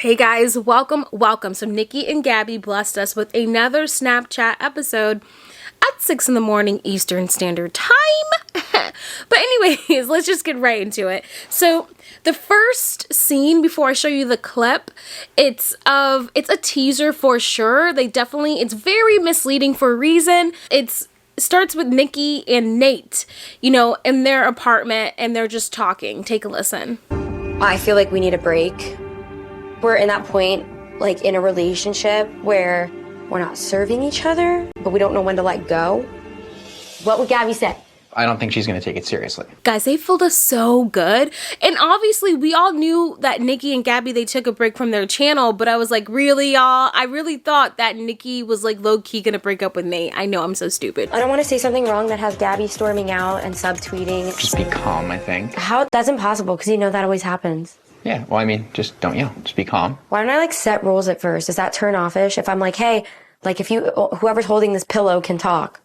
Hey guys, welcome. So Niki and Gabi blessed us with another Snapchat episode at 6 in the morning Eastern Standard Time. But anyways, let's just get right into it. So the first scene, before I show you the clip, it's a teaser for sure. It's very misleading for a reason. It starts with Niki and Nate, in their apartment, and they're just talking. Take a listen. I feel like we need a break. We're in that point, like in a relationship where we're not serving each other, but we don't know when to let go. What would Gabi say? I don't think she's going to take it seriously. Guys, they filled us so good. And obviously, we all knew that Niki and Gabi, they took a break from their channel. But I was like, really, y'all? I really thought that Niki was like low-key going to break up with Nate. I know, I'm so stupid. I don't want to say something wrong that has Gabi storming out and subtweeting. Just be calm, I think. That's impossible, because that always happens. Yeah, well, I mean, just don't yell. Just be calm. Why don't I set rules at first? Does that turn off-ish? If I'm like, hey, if whoever's holding this pillow can talk.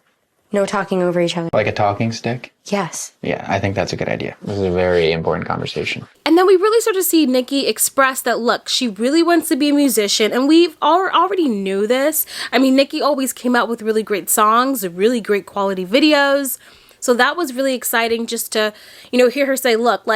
No talking over each other. Like a talking stick? Yes. Yeah, I think that's a good idea. This is a very important conversation. And then we really start to see Niki express that, look, she really wants to be a musician. And we've already knew this. I mean, Niki always came out with really great songs, really great quality videos. So that was really exciting just to, hear her say, look,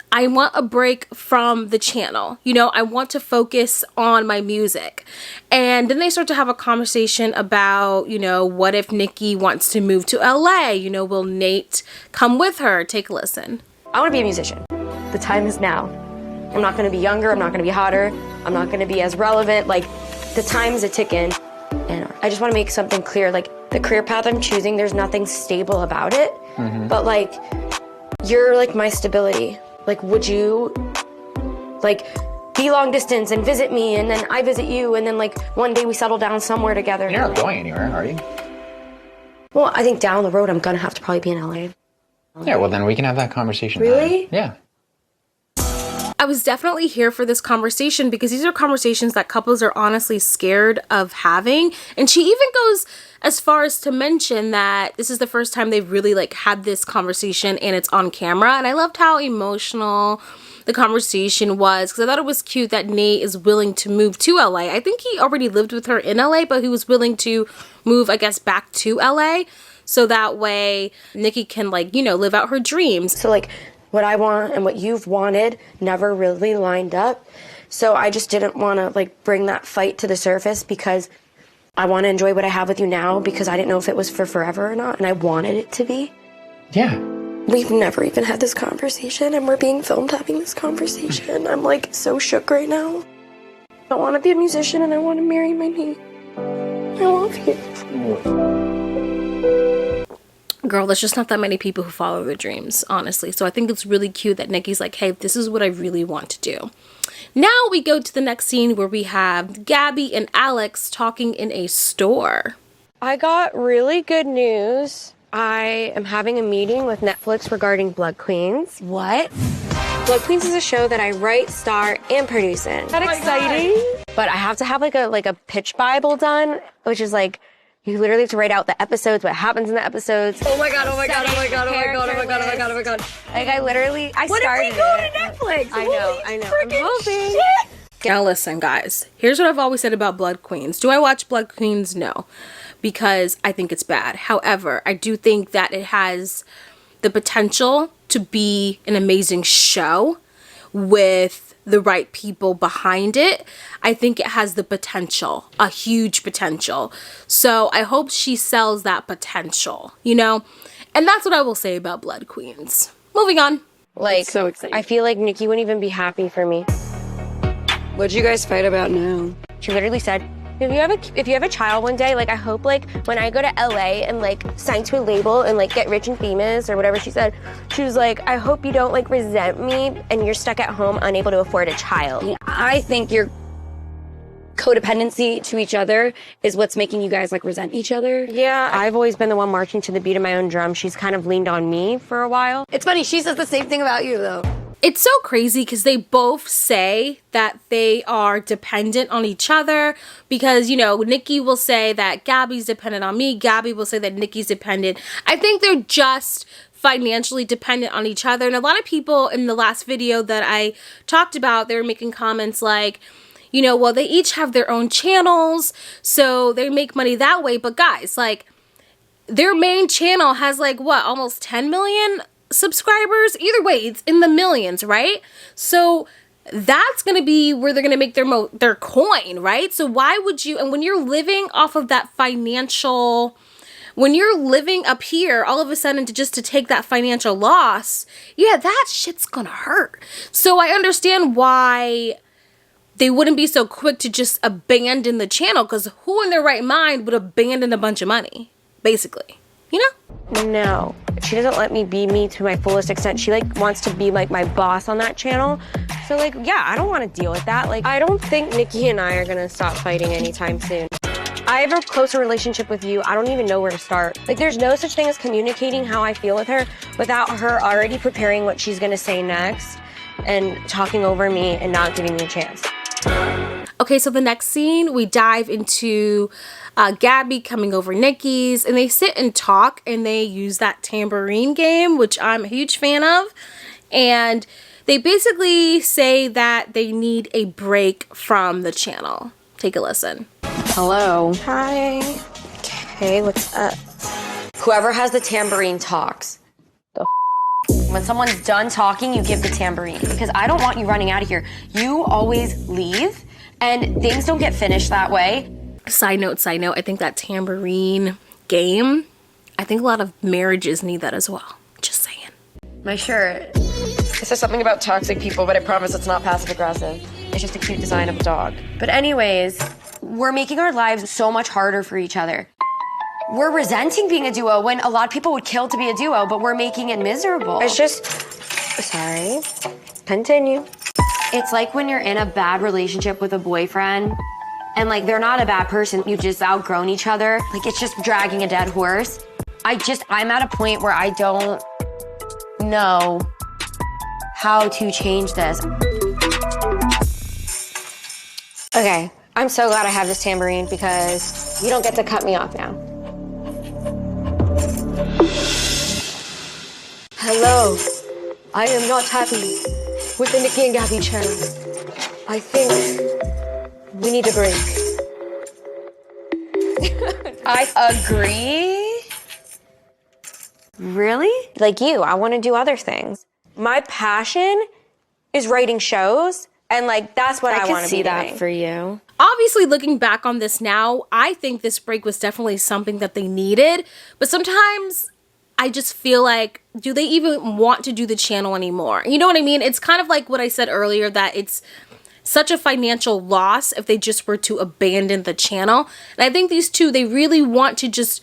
I want a break from the channel. I want to focus on my music. And then they start to have a conversation about, what if Niki wants to move to LA? Will Nate come with her? Take a listen. I want to be a musician. The time is now. I'm not going to be younger. I'm not going to be hotter. I'm not going to be as relevant. The time's a ticking. And I just want to make something clear. The career path I'm choosing, there's nothing stable about it. Mm-hmm. But you're my stability. Would you, be long distance and visit me, and then I visit you, and then, one day we settle down somewhere together? You're not going anywhere, are you? Well, I think down the road I'm gonna have to probably be in LA. Yeah, well, then we can have that conversation. Really? Yeah. I was definitely here for this conversation because these are conversations that couples are honestly scared of having. And she even goes as far as to mention that this is the first time they've really had this conversation and it's on camera. And I loved how emotional the conversation was, because I thought it was cute that Nate is willing to move to LA. I think he already lived with her in LA, but he was willing to move, I guess, back to LA. So that way Niki can live out her dreams. So what I want and what you've wanted never really lined up. So I just didn't want to bring that fight to the surface, because I want to enjoy what I have with you now, because I didn't know if it was for forever or not, and I wanted it to be. Yeah. We've never even had this conversation, and we're being filmed having this conversation. I'm so shook right now. I want to be a musician, and I want to marry my Nate. I love you. Girl, there's just not that many people who follow their dreams, honestly. So I think it's really cute that Niki's like, hey, this is what I really want to do. Now we go to the next scene where we have Gabi and Alex talking in a store. I got really good news. I am having a meeting with Netflix regarding Blood Queens. What? Blood Queens is a show that I write, star, and produce in. Is that exciting? But I have to have a pitch Bible done, which is you literally have to write out the episodes, what happens in the episodes. Oh my god, oh my god, oh my god, oh my god, oh my god, oh my god, oh my god. I what started if we go to Netflix? I know. I'm hoping. Shit. Now listen, guys. Here's what I've always said about Blood Queens. Do I watch Blood Queens? No. Because I think it's bad. However, I do think that it has the potential to be an amazing show with the right people behind it. I think it has the potential, a huge potential. So I hope she sells that potential, And that's what I will say about Blood Queens. Moving on. So exciting. I feel like Niki wouldn't even be happy for me. What'd you guys fight about now? She literally said, if you have a child one day, I hope when I go to LA and sign to a label and get rich and famous or whatever she said, she was like, I hope you don't resent me and you're stuck at home unable to afford a child. I think your codependency to each other is what's making you guys resent each other. Yeah, I've always been the one marching to the beat of my own drum. She's kind of leaned on me for a while. It's funny, she says the same thing about you though. It's so crazy because they both say that they are dependent on each other because, Niki will say that Gabi's dependent on me. Gabi will say that Niki's dependent. I think they're just financially dependent on each other. And a lot of people in the last video that I talked about, they were making comments like, you know, well, they each have their own channels, so they make money that way. But guys, like, their main channel has like what, almost 10 million subscribers? Either way, it's in the millions, right? So that's going to be where they're going to make their coin, right? So why would you, and when you're living off of that financial, when you're living up here, all of a sudden to take that financial loss, yeah, that shit's gonna hurt. So I understand why they wouldn't be so quick to just abandon the channel, because who in their right mind would abandon a bunch of money, basically, you know? No, she doesn't let me be me to my fullest extent. She like wants to be like my boss on that channel. So like, yeah, I don't want to deal with that. Like, I don't think Niki and I are gonna stop fighting anytime soon. I have a closer relationship with you. I don't even know where to start. Like, there's no such thing as communicating how I feel with her without her already preparing what she's gonna say next and talking over me and not giving me a chance. Okay, so the next scene, we dive into Gabi coming over Niki's, and they sit and talk, and they use that tambourine game, which I'm a huge fan of. And they basically say that they need a break from the channel. Take a listen. Hello. Hi. Okay, what's up? Whoever has the tambourine talks. When someone's done talking, you give the tambourine, because I don't want you running out of here. You always leave, and things don't get finished that way. Side note, I think that tambourine game, I think a lot of marriages need that as well. Just saying. My shirt. It says something about toxic people, but I promise it's not passive aggressive. It's just a cute design of a dog. But anyways, we're making our lives so much harder for each other. We're resenting being a duo when a lot of people would kill to be a duo, but we're making it miserable. It's just, sorry, continue. It's like when you're in a bad relationship with a boyfriend and like they're not a bad person, you've just outgrown each other. Like it's just dragging a dead horse. I'm at a point where I don't know how to change this. Okay, I'm so glad I have this tambourine because you don't get to cut me off now. Hello, I am not happy with the Niki and Gabi channel. I think we need a break. I agree. Really? Like you, I want to do other things. My passion is writing shows, and like that's what I want to be doing. I can see that for you. Obviously, looking back on this now, I think this break was definitely something that they needed, but sometimes I just feel like, do they even want to do the channel anymore? You know what I mean? It's kind of like what I said earlier, that it's such a financial loss if they just were to abandon the channel. And I think these two, they really want to just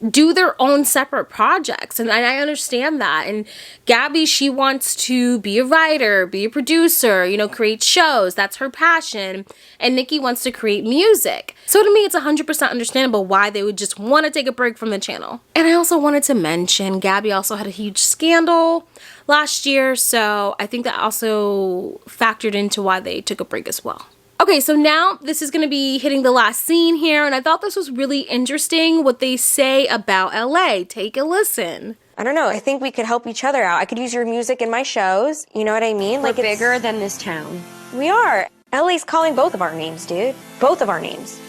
do their own separate projects, and I understand that. And Gabi, she wants to be a writer, be a producer, you know, create shows. That's her passion. And Niki wants to create music. So to me, it's 100% understandable why they would just want to take a break from the channel. And I also wanted to mention, Gabi also had a huge scandal last year, so I think that also factored into why they took a break as well. Okay, so now this is going to be hitting the last scene here, and I thought this was really interesting what they say about LA. Take a listen. I don't know. I think we could help each other out. I could use your music in my shows. You know what I mean? Like, it's bigger than this town. We are. LA's calling both of our names, dude. Both of our names.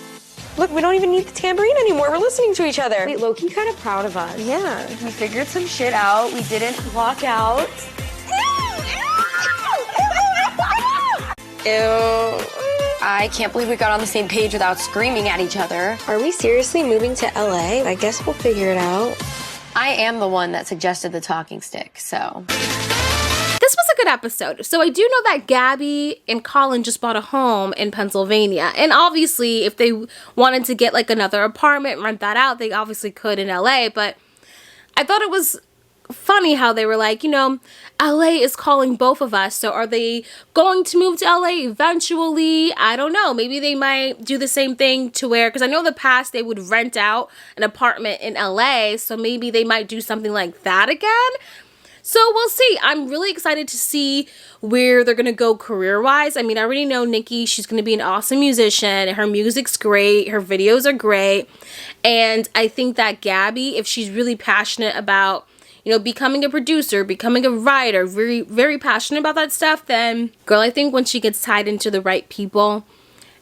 Look, we don't even need the tambourine anymore. We're listening to each other. Wait, low-key kind of proud of us. Yeah. We figured some shit out. We didn't walk out. Ew. I can't believe we got on the same page without screaming at each other. Are we seriously moving to LA? I guess we'll figure it out. I am the one that suggested the talking stick, so. This was a good episode. So I do know that Gabi and Colin just bought a home in Pennsylvania. And obviously, if they wanted to get like another apartment, rent that out, they obviously could in LA. But I thought it was funny how they were like, you know, LA is calling both of us, so are they going to move to LA eventually? I don't know. Maybe they might do the same thing to where, because I know in the past they would rent out an apartment in LA, so maybe they might do something like that again. So we'll see. I'm really excited to see where they're going to go career-wise. I mean, I already know Niki, she's going to be an awesome musician. Her music's great. Her videos are great. And I think that Gabi, if she's really passionate about, you know, becoming a producer, becoming a writer, very, very passionate about that stuff, then girl, I think when she gets tied into the right people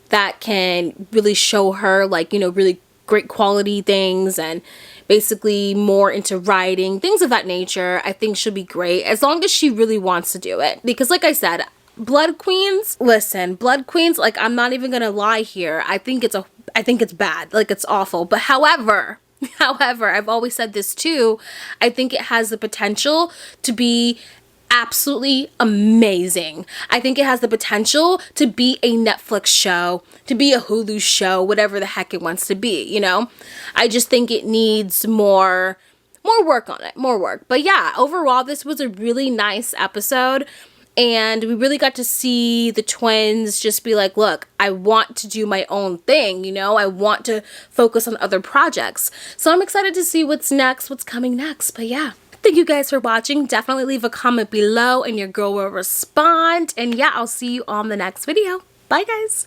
that can really show her like, you know, really great quality things and basically more into writing, things of that nature, I think she'll be great as long as she really wants to do it. Because like I said, Blood Queens, listen, Blood Queens, like I'm not even gonna lie here. I think it's bad. Like it's awful. But however, I've always said this too. I think it has the potential to be absolutely amazing. I think it has the potential to be a Netflix show, to be a Hulu show, whatever the heck it wants to be, you know? I just think it needs more work on it, more work. But yeah, overall, this was a really nice episode. And we really got to see the twins just be like, look, I want to do my own thing, you know? I want to focus on other projects. So I'm excited to see what's next, what's coming next. But yeah, thank you guys for watching. Definitely leave a comment below and your girl will respond. And yeah, I'll see you on the next video. Bye, guys.